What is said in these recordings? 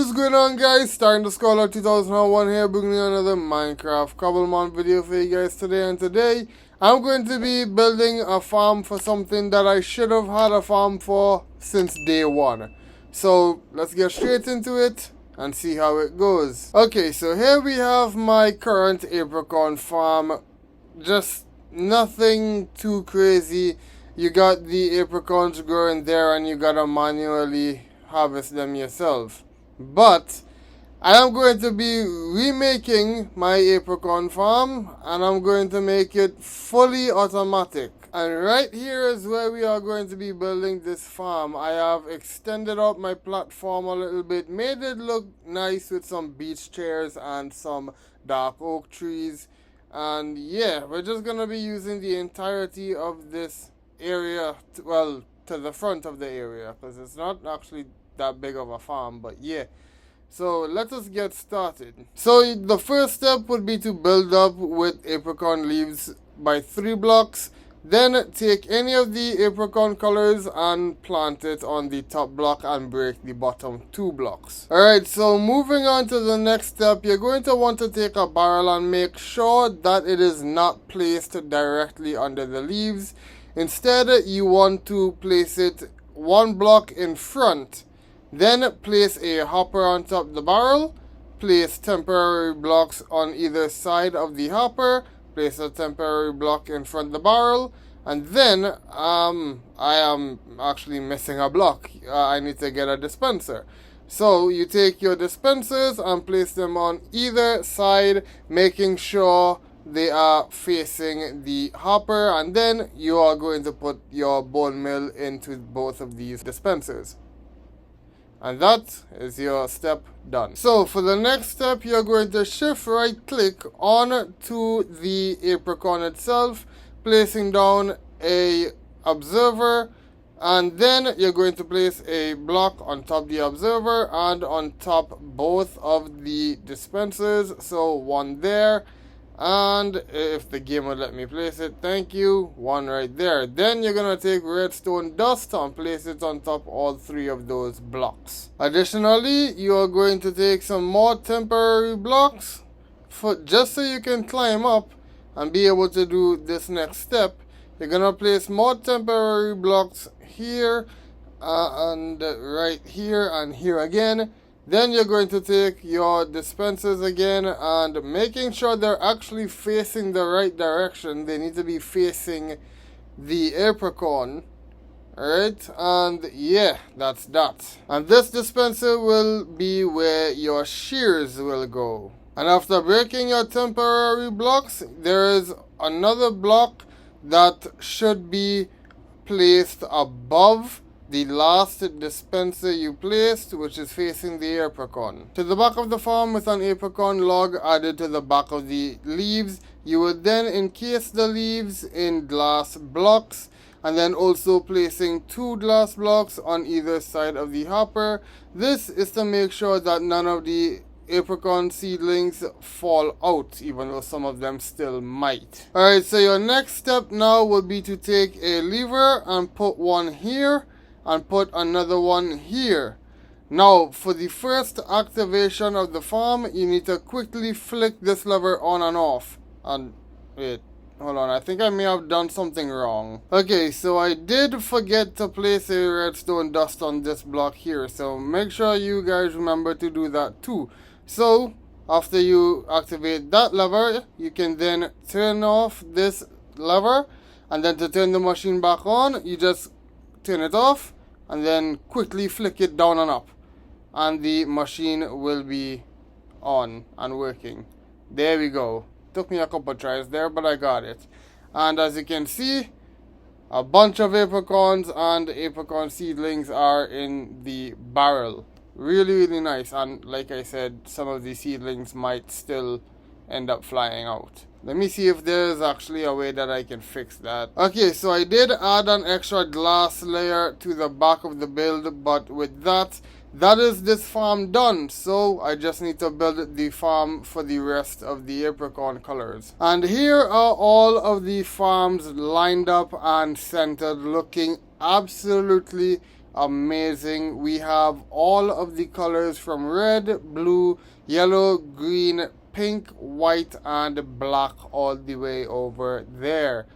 is going on, guys? Starting the Scholar 2001 here, bringing you another Minecraft Cobblemon video for you guys today. And today I'm going to be building a farm for something that I should have had a farm for since day one. So let's get straight into it and see how it goes. Okay, so here we have my current Apricon farm. Just nothing too crazy. You got the apricons growing there and you gotta manually harvest them yourself. But I am going to be remaking my apricon farm and I'm going to make it fully automatic. And right here is where we are going to be building this farm. I have extended out my platform a little bit, made it look nice with some beach chairs and some dark oak trees. And yeah, we're just gonna be using the entirety of this area, to the front of the area, because it's not actually that big of a farm, but yeah. So let us get started. So the first step would be to build up with apricon leaves by 3 blocks. Then take any of the apricon colors and plant it on the top block and break the bottom 2 blocks. Alright, so moving on to the next step, you're going to want to take a barrel and make sure that it is not placed directly under the leaves. Instead, you want to place it 1 block in front. Then place a hopper on top of the barrel. Place temporary blocks on either side of the hopper. Place a temporary block in front of the barrel. And then, I am actually missing a block. I need to get a dispenser. So, you take your dispensers and place them on either side, making sure they are facing the hopper, and then you are going to put your bone meal into both of these dispensers. And that is your step done. So for the next step, you're going to shift right click on to the apricon itself, placing down a observer, and then you're going to place a block on top of the observer and on top both of the dispensers. So 1 there, and if the game would let me place it, thank you, 1 right there. Then you're gonna take redstone dust and place it on top all 3 of those blocks. Additionally, you are going to take some more temporary blocks just so you can climb up and be able to do this next step. You're gonna place more temporary blocks here and right here and here again. Then you're going to take your dispensers again and making sure they're actually facing the right direction. They need to be facing the apricon. Alright, and yeah, that's that. And this dispenser will be where your shears will go. And after breaking your temporary blocks, there is another block that should be placed above the last dispenser you placed, which is facing the apricon. To the back of the farm with an apricon log added to the back of the leaves, you would then encase the leaves in glass blocks, and then also placing 2 glass blocks on either side of the hopper. This is to make sure that none of the apricon seedlings fall out, even though some of them still might. Alright, so your next step now would be to take a lever and put 1 here and put another 1 here. Now, for the first activation of the farm, you need to quickly flick this lever on and off. And wait, hold on, I think I may have done something wrong. Okay, so I did forget to place a redstone dust on this block here, so make sure you guys remember to do that too. So after you activate that lever, you can then turn off this lever, and then to turn the machine back on, you just turn it off and then quickly flick it down and up, and the machine will be on and working. There we go. Took me a couple tries there, but I got it. And as you can see, a bunch of apricons and apricon seedlings are in the barrel. Really nice. And like I said, some of the seedlings might still end up flying out. Let me see if there's actually a way that I can fix that. Okay, so I did add an extra glass layer to the back of the build, but with that is this farm done. So I just need to build the farm for the rest of the apricon colors. And here are all of the farms lined up and centered, looking absolutely amazing. We have all of the colors from red, blue, yellow, green, pink, white, and black all the way over there.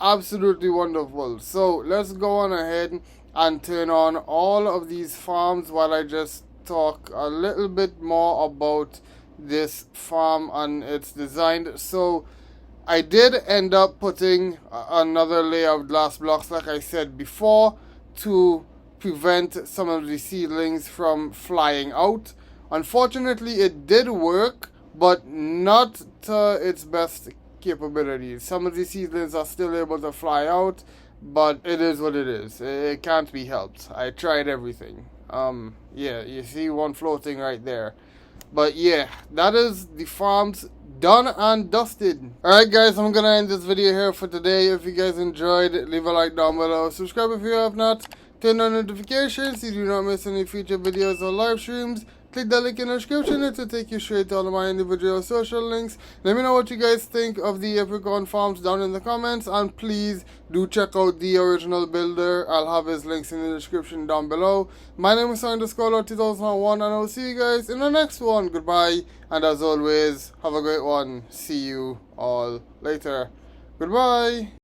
Absolutely wonderful. So let's go on ahead and turn on all of these farms while I just talk a little bit more about this farm and its design. So I did end up putting another layer of glass blocks, like I said before, to prevent some of the seedlings from flying out. Unfortunately, it did work, but not to its best capabilities. Some of the seedlings are still able to fly out, but it is what it is. It can't be helped. I tried everything. Yeah, you see one floating right there. But yeah, that is the farms done and dusted. Alright guys, I'm gonna end this video here for today. If you guys enjoyed, leave a like down below. Subscribe if you have not. Turn on notifications so you do not miss any future videos or live streams. Click that link in the description. It will take you straight to all of my individual social links. Let me know what you guys think of the Apricon Farms down in the comments. And please do check out the original builder. I'll have his links in the description down below. My name is Scholar 2001 and I'll see you guys in the next one. Goodbye. And as always, have a great one. See you all later. Goodbye.